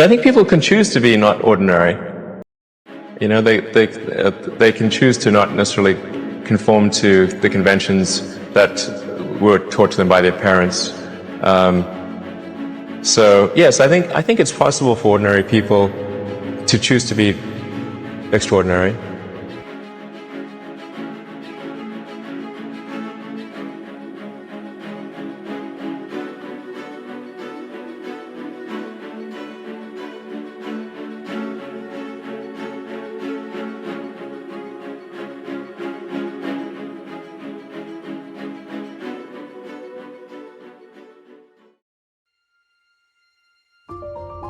But I think people can choose to be not ordinary. You know, they can choose to not necessarily conform to the conventions that were taught to them by their parents. So yes, I think it's possible for ordinary people to choose to be extraordinary.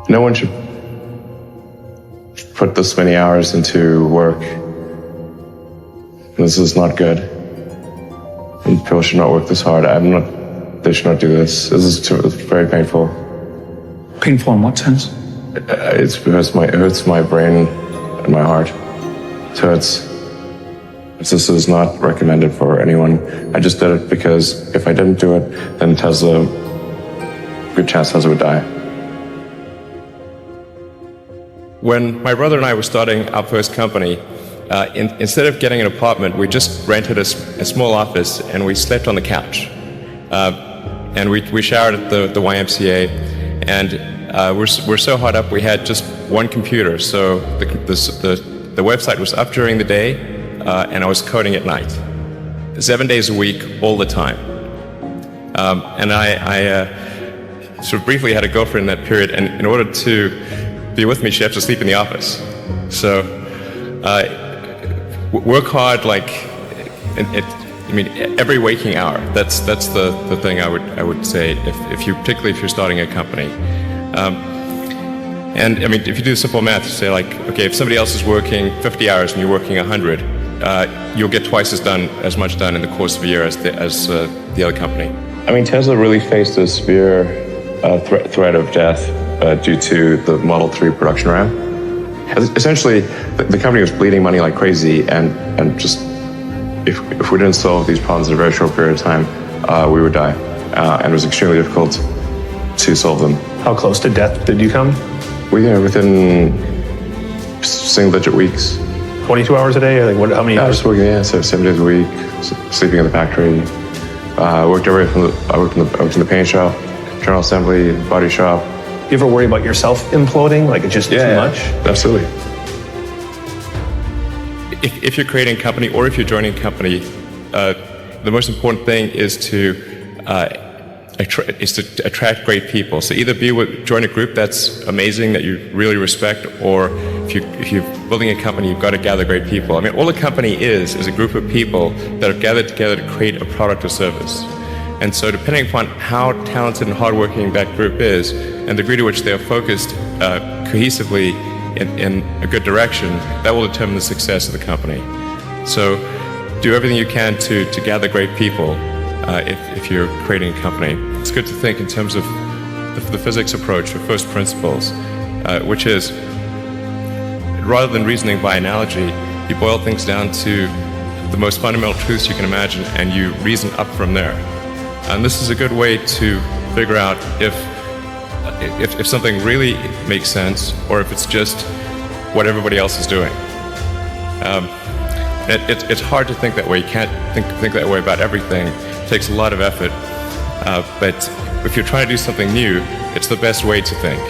No one should put this many hours into work. This is not good. And people should not work this hard. They should not do this. It's very painful. Painful in what sense? It hurts my brain and my heart. So this is not recommended for anyone. I just did it because if I didn't do it, then good chance Tesla would die. When my brother and I were starting our first company, instead of getting an apartment, we just rented a small office and we slept on the couch. And we showered at the YMCA, and we're so hot up we had just one computer. So the website was up during the day, and I was coding at night, 7 days a week, all the time. And I sort of briefly had a girlfriend in that period, and in order to be with me, she had to sleep in the office. So work hard, like every waking hour. That's the thing I would say particularly if you're starting a company. And I mean, if you do simple math, you say like, okay, if somebody else is working 50 hours and you're working 100, you'll get twice as much done in the course of a year as the other company. I mean, Tesla really faced a severe threat of death due to the Model 3 production ramp. Essentially, the company was bleeding money like crazy, and just if we didn't solve these problems in a very short period of time, we would die. And it was extremely difficult to solve them. How close to death did you come? Within single-digit weeks. 22 hours a day? Like how many? I was working, so 7 days a week, sleeping in the factory. I worked in the paint shop, general assembly, body shop. Do you ever worry about yourself imploding? Like it's just too much? Absolutely. If you're creating a company or if you're joining a company, the most important thing is to attract great people. So either join a group that's amazing that you really respect, or if you're building a company, you've got to gather great people. I mean, all a company is a group of people that have gathered together to create a product or service. And so depending upon how talented and hardworking that group is, and the degree to which they are focused cohesively in a good direction, that will determine the success of the company. So do everything you can to gather great people if you're creating a company. It's good to think in terms of the physics approach, or first principles, which is, rather than reasoning by analogy, you boil things down to the most fundamental truths you can imagine, and you reason up from there. And this is a good way to figure out if something really makes sense, or if it's just what everybody else is doing. It's hard to think that way. You can't think that way about everything. It takes a lot of effort. But if you're trying to do something new, it's the best way to think.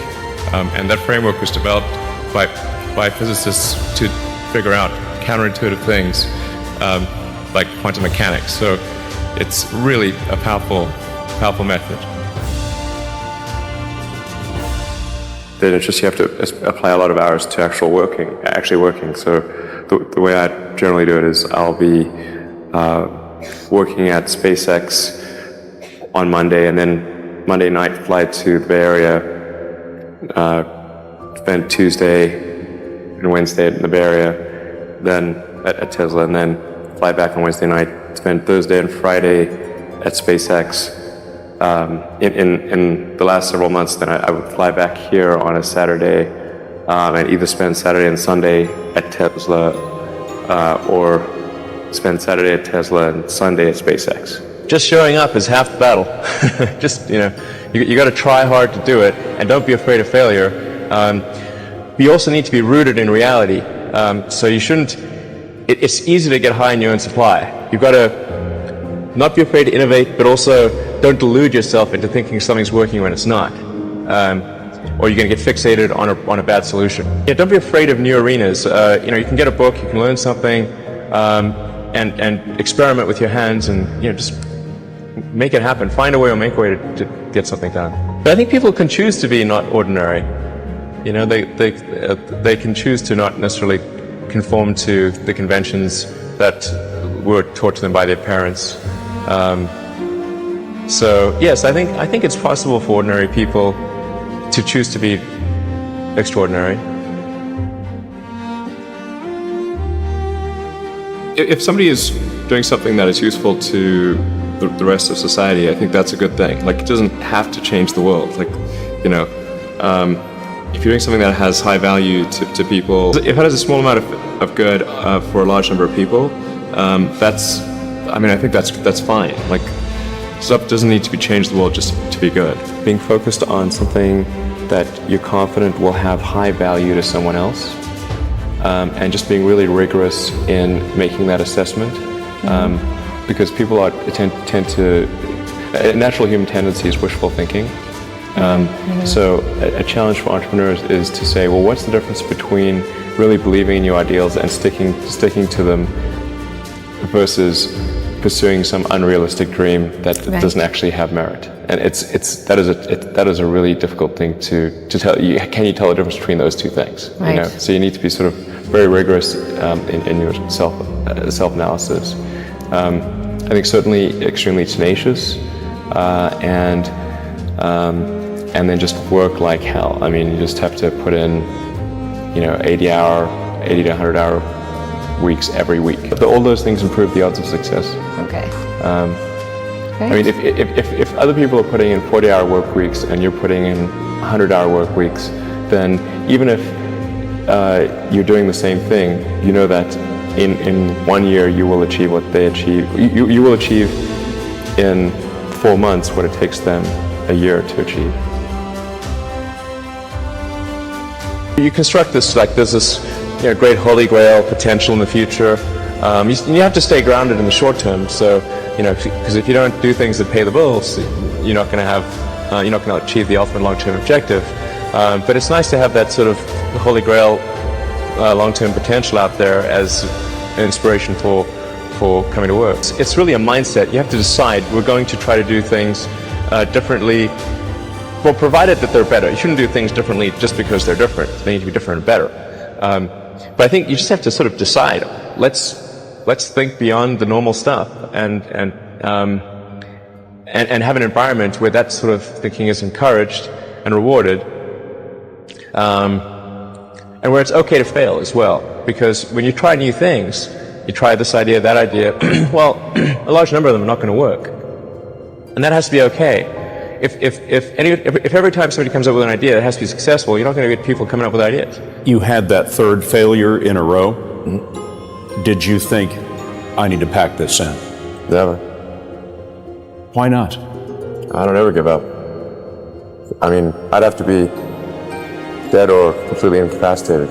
And that framework was developed by physicists to figure out counterintuitive things like quantum mechanics. So it's really a powerful method. Then it's just you have to apply a lot of hours to actually working. So the way I generally do it is I'll be working at SpaceX on Monday, and then Monday night fly to the Bay Area, spend Tuesday and Wednesday in the Bay Area, then at Tesla, and then fly back on Wednesday night, spend Thursday and Friday at SpaceX. In the last several months, then I would fly back here on a Saturday and either spend Saturday and Sunday at Tesla or spend Saturday at Tesla and Sunday at SpaceX. Just showing up is half the battle. Just, you got to try hard to do it, and don't be afraid of failure. But you also need to be rooted in reality. So you shouldn't, it's easy to get high in your own supply. You've got to not be afraid to innovate, but also don't delude yourself into thinking something's working when it's not. Or you're going to get fixated on a bad solution. Yeah, don't be afraid of new arenas. You can get a book, you can learn something, and experiment with your hands, and just make it happen. Find a way or make a way to get something done. But I think people can choose to be not ordinary. They can choose to not necessarily conform to the conventions that were taught to them by their parents. So yes, I think it's possible for ordinary people to choose to be extraordinary. If somebody is doing something that is useful to the rest of society, I think that's a good thing. Like, it doesn't have to change the world. Like, if you're doing something that has high value to people, if it has a small amount of good for a large number of people, I think that's fine. Like, stuff doesn't need to be changed the world just to be good. Being focused on something that you're confident will have high value to someone else, and just being really rigorous in making that assessment, because people tend to, a natural human tendency is wishful thinking. So a challenge for entrepreneurs is to say, well, what's the difference between really believing in your ideals and sticking to them versus pursuing some unrealistic dream that doesn't actually have merit? And that is a really difficult thing to tell you. Can you tell the difference between those two things? Right. So you need to be sort of very rigorous in your self-analysis. I think certainly extremely tenacious, and then just work like hell. I mean, you just have to put in 80 to 100 hour weeks every week. But all those things improve the odds of success. Okay. I mean, if other people are putting in 40-hour work weeks and you're putting in 100-hour work weeks, then even if you're doing the same thing, you know that in 1 year you will achieve what they achieve. You will achieve in 4 months what it takes them a year to achieve. You construct this like there's this great holy grail potential in the future. You have to stay grounded in the short term. So because if you don't do things that pay the bills, you're not going to achieve the ultimate long-term objective. But it's nice to have that sort of holy grail long-term potential out there as an inspiration for coming to work. It's really a mindset. You have to decide, we're going to try to do things differently, well, provided that they're better. You shouldn't do things differently just because they're different. They need to be different and better. But I think you just have to sort of decide, let's think beyond the normal stuff and have an environment where that sort of thinking is encouraged and rewarded, and where it's okay to fail as well. Because when you try new things, you try this idea, that idea, well, a large number of them are not going to work. And that has to be okay. If every time somebody comes up with an idea that has to be successful, you're not going to get people coming up with ideas. You had that third failure in a row. Did you think, I need to pack this in? Never. Why not? I don't ever give up. I mean, I'd have to be dead or completely incapacitated.